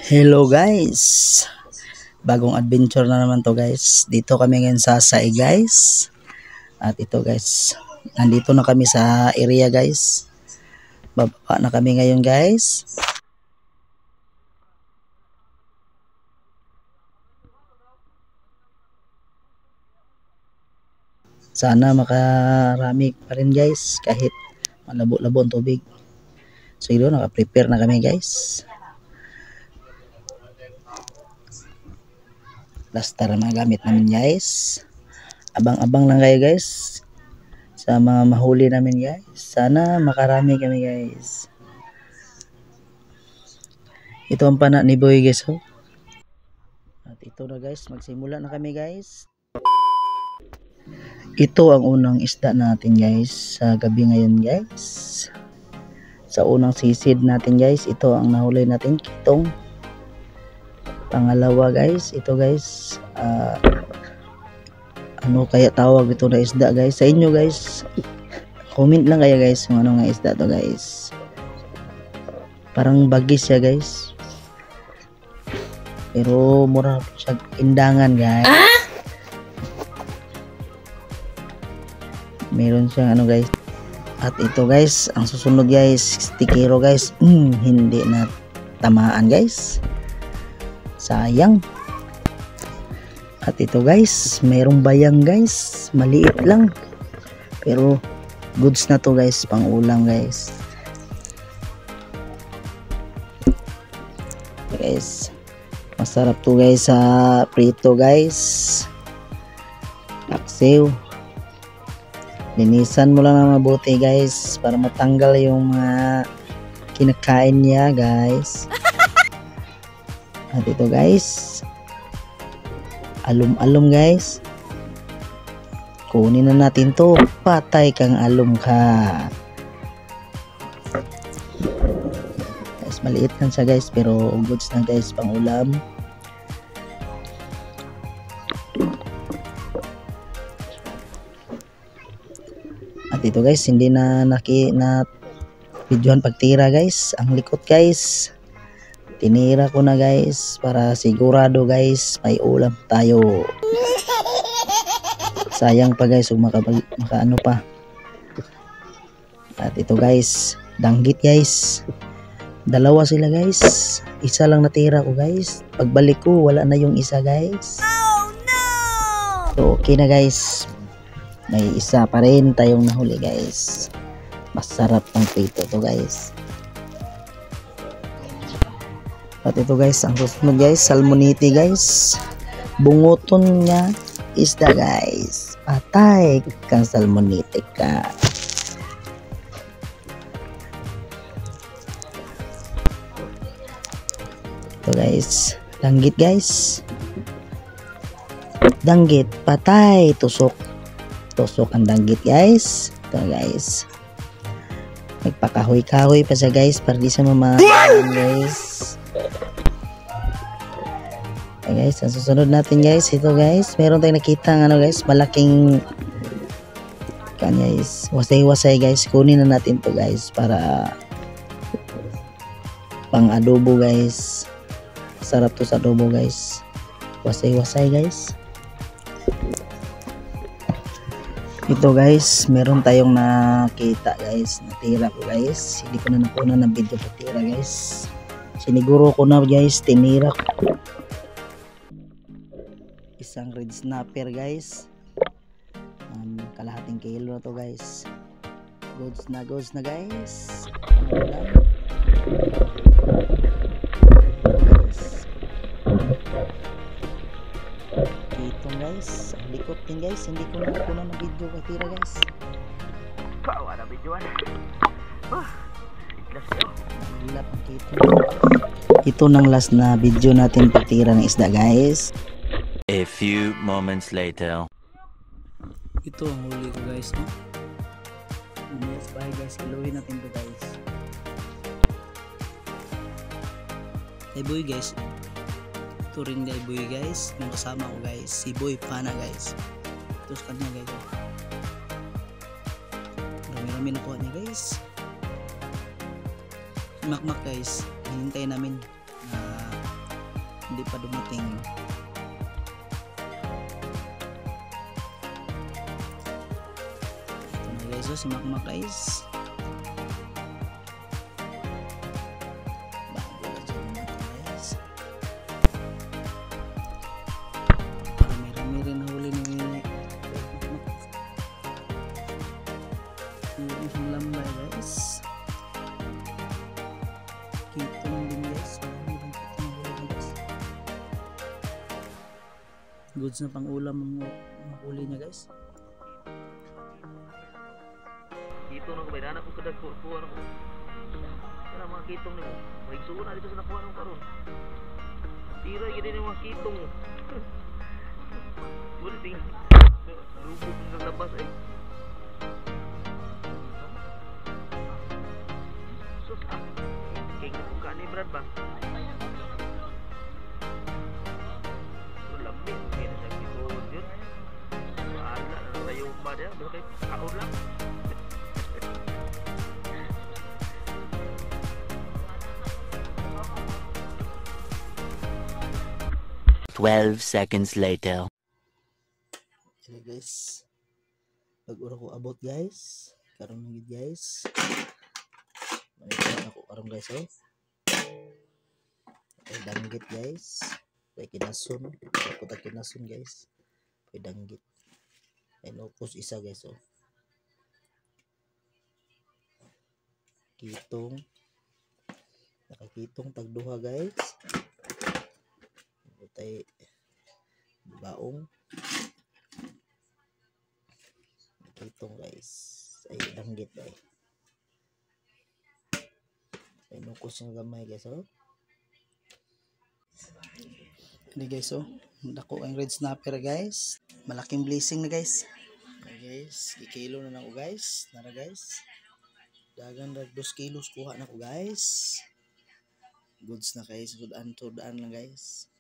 Hello guys, bagong adventure na naman to guys. Dito kami ngayon sa Sai guys. At ito guys, nandito na kami sa area guys. Bababa na kami ngayon guys. Sana makarami pa rin guys kahit malabo-labo ang tubig. So ito, naka-prepare na kami guys. Plaster ang mga gamit namin guys. Abang-abang lang kayo guys sa mga mahuli namin guys. Sana makarami kami guys. Ito ang pana ni Boy guys. Oh. At ito na guys, magsimula na kami guys. Ito ang unang isda natin guys sa gabi ngayon guys. Sa unang sisid natin guys, ito ang nahuli natin, kitong. Pangalawa guys, ito guys, ano kaya tawag ito na isda guys sa inyo guys? Comment lang kayo guys kung ano nga isda to guys. Parang bagis siya guys, pero mura siya indangan guys. Meron siyang ano guys. At ito guys, ang susunod guys, tikiro guys. Hindi na tamaan guys, sayang. At ito guys, mayroong bayang guys, maliit lang pero goods na to guys, pang ulam guys. Guys, masarap to guys sa prito guys. Paksiw, linisan mo lang na mabuti guys para matanggal yung mga kinakain niya guys. At ito guys, alum-alum guys, kunin na natin to. Patay kang alum ka guys, maliit lang siya guys pero goods na guys, pang ulam. At ito guys, hindi na videohan pagtira guys. Ang likot guys, tinira ko na guys para sigurado guys may ulam tayo. Sayang pa guys kung makaano pa. At ito guys, danggit guys, dalawa sila guys, isa lang natira ko guys. Pagbalik ko wala na yung isa guys. Oh no! So okay na guys, may isa pa rin tayong nahuli guys. Masarap ang prito to guys. At ito guys, ang susunod guys, salmonite guys. Bunguton niya isda guys. Patay kang salmonite ka. Ito guys, danggit guys. Danggit, patay, tusok. Tusok ang danggit guys. Ito guys, nagpakahoy-kahoy pa siya guys para di siya mamahalan guys. Okay guys, ang susunod natin guys, ito guys, meron tayong nakita ng ano guys, malaking kan guys, wasay-wasay guys. Kunin na natin to guys para pang adobo guys. Sarap to sa adobo guys, wasay-wasay guys. Ito guys, meron tayong nakita guys, natira ko guys. Hindi ko na nakuha ng video patira guys. Siniguro ko na guys, tinira ko. Isang red snapper guys, kalahating kilo na to guys. Goods na guys. Ito guys, ang likot din guys, hindi ko na nakuha ng video patira guys. Bawa na videoan. Ito nang last na video natin patira ng isda guys. A few moments later. Ito ang huli ko guys, no? Yes, bye guys, kiluhin natin to guys. Hey boy guys, ito rin guys boy guys, yung kasama ko guys, si Boy Pana guys. Ito sa kanya guys. Marami-rami nakuha niya guys. Makmak guys, hinintay namin na hindi pa dumating. Ito na guys, si Makmak guys. Bago na siya dumating guys. Marami rin nahuli ni Makmak. Yung isang lambay guys. Kitong din guys. Goods na pang ulam ang makuli niya guys. Kitong na ko ba? Nana ko kadag kuha na ko. Kaya mga kitong nimo. May suo na dito sa nakuha nung karon. Tira gini ni mga kitong mo. Wala ting. Lubog ng labas ay. Sus ah. King ko ka ni Brad ba? Lamig kaya sa kitong yun. Wala na tayo ba dia? Basta ako lang. 12 seconds later. Okay guys, pag-ura ko abot guys, karon nagid guys. Manito ako karon guys oh. Ay danggit guys. Ay kinason, ako ta kinason guys. Ay danggit. Ay nopos isa guys oh. Kitong. Nakakitong tagduha guys. Tay baong kitong guys ay danggit ay nukos yung gamay guys oh. Hindi guys oh, dako ang red snapper guys, malaking blessing na guys. Okay, guys, ikilo na nako guys, nara guys, dagan rag 2 kilos kuha na ko guys. Goods na guys, sudan lang guys.